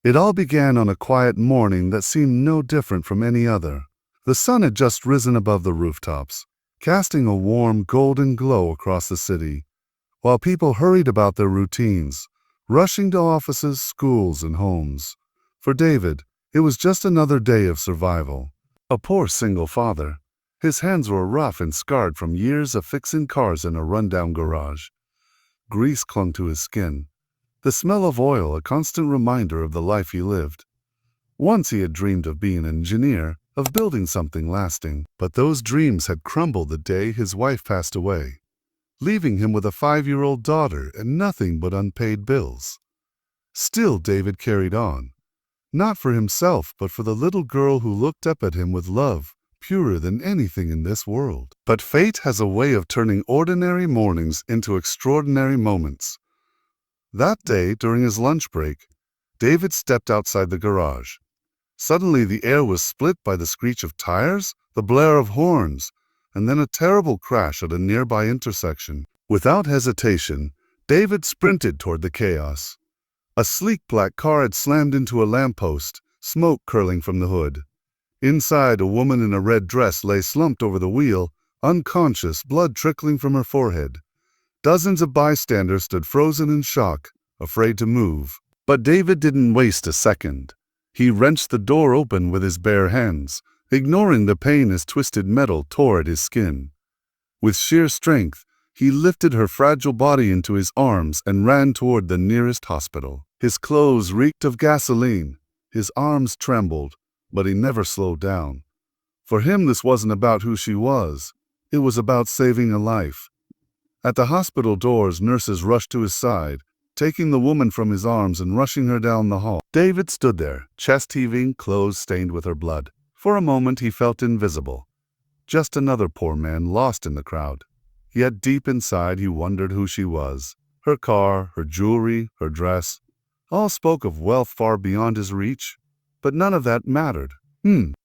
It all began on a quiet morning that seemed no different from any other. The sun had just risen above the rooftops, casting a warm golden glow across the city, while people hurried about their routines, rushing to offices, schools, and homes. For David, it was just another day of survival. A poor single father. His hands were rough and scarred from years of fixing cars in a rundown garage. Grease clung to his skin, the smell of oil a constant reminder of the life he lived. Once he had dreamed of being an engineer, of building something lasting, but those dreams had crumbled the day his wife passed away, leaving him with a 5-year-old daughter and nothing but unpaid bills. Still, David carried on, not for himself, but for the little girl who looked up at him with love, purer than anything in this world. But fate has a way of turning ordinary mornings into extraordinary moments. That day, during his lunch break, David stepped outside the garage. Suddenly the air was split by the screech of tires, the blare of horns, and then a terrible crash at a nearby intersection. Without hesitation, David sprinted toward the chaos. A sleek black car had slammed into a lamppost, smoke curling from the hood. Inside, a woman in a red dress lay slumped over the wheel, unconscious, blood trickling from her forehead. Dozens of bystanders stood frozen in shock, afraid to move. But David didn't waste a second. He wrenched the door open with his bare hands, ignoring the pain as twisted metal tore at his skin. With sheer strength, he lifted her fragile body into his arms and ran toward the nearest hospital. His clothes reeked of gasoline, his arms trembled, but he never slowed down. For him, this wasn't about who she was. It was about saving a life. At the hospital doors, nurses rushed to his side, taking the woman from his arms and rushing her down the hall. David stood there, chest heaving, clothes stained with her blood. For a moment he felt invisible, just another poor man lost in the crowd. Yet deep inside he wondered who she was. Her car, her jewelry, her dress, all spoke of wealth far beyond his reach. But none of that mattered.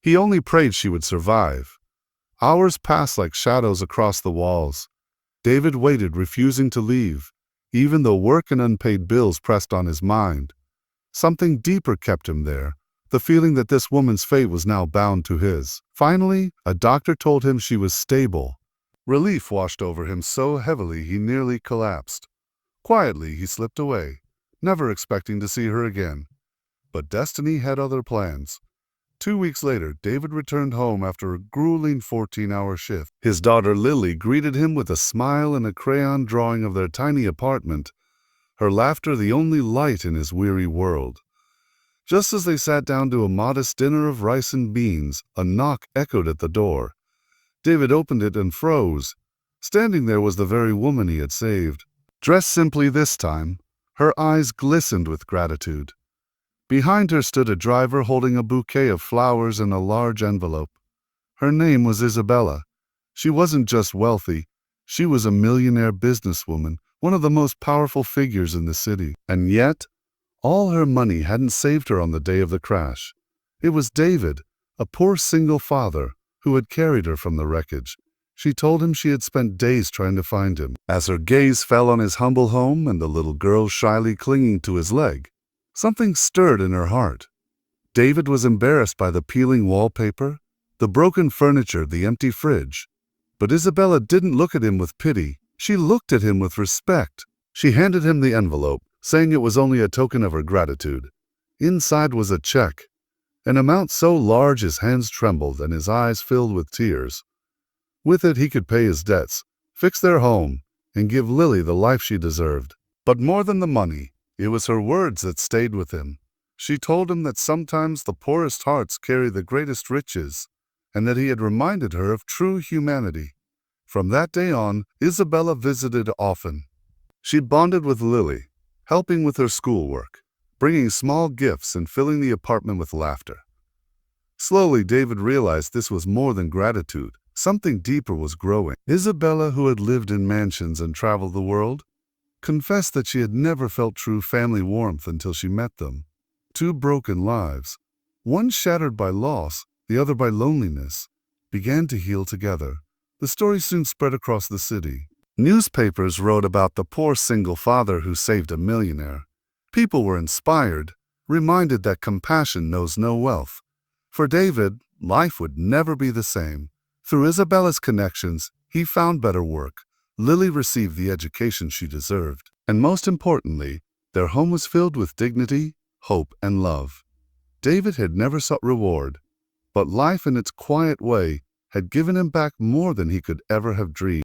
He only prayed she would survive. Hours passed like shadows across the walls. David waited, refusing to leave, even though work and unpaid bills pressed on his mind. Something deeper kept him there, the feeling that this woman's fate was now bound to his. Finally, a doctor told him she was stable. Relief washed over him so heavily he nearly collapsed. Quietly, he slipped away, never expecting to see her again. But destiny had other plans. 2 weeks later, David returned home after a grueling 14-hour shift. His daughter Lily greeted him with a smile and a crayon drawing of their tiny apartment, her laughter the only light in his weary world. Just as they sat down to a modest dinner of rice and beans, a knock echoed at the door. David opened it and froze. Standing there was the very woman he had saved. Dressed simply this time, her eyes glistened with gratitude. Behind her stood a driver holding a bouquet of flowers and a large envelope. Her name was Isabella. She wasn't just wealthy. She was a millionaire businesswoman, one of the most powerful figures in the city. And yet, all her money hadn't saved her on the day of the crash. It was David, a poor single father, who had carried her from the wreckage. She told him she had spent days trying to find him. As her gaze fell on his humble home and the little girl shyly clinging to his leg, something stirred in her heart. David was embarrassed by the peeling wallpaper, the broken furniture, the empty fridge. But Isabella didn't look at him with pity. She looked at him with respect. She handed him the envelope, saying it was only a token of her gratitude. Inside was a check, an amount so large his hands trembled and his eyes filled with tears. With it he could pay his debts, fix their home, and give Lily the life she deserved. But more than the money, it was her words that stayed with him. She told him that sometimes the poorest hearts carry the greatest riches, and that he had reminded her of true humanity. From that day on, Isabella visited often. She bonded with Lily, helping with her schoolwork, bringing small gifts and filling the apartment with laughter. Slowly, David realized this was more than gratitude. Something deeper was growing. Isabella, who had lived in mansions and traveled the world, confessed that she had never felt true family warmth until she met them. Two broken lives, one shattered by loss, the other by loneliness, began to heal together. The story soon spread across the city. Newspapers wrote about the poor single father who saved a millionaire. People were inspired, reminded that compassion knows no wealth. For David, life would never be the same. Through Isabella's connections, he found better work. Lily received the education she deserved. And most importantly, their home was filled with dignity, hope, and love. David had never sought reward, but life in its quiet way had given him back more than he could ever have dreamed.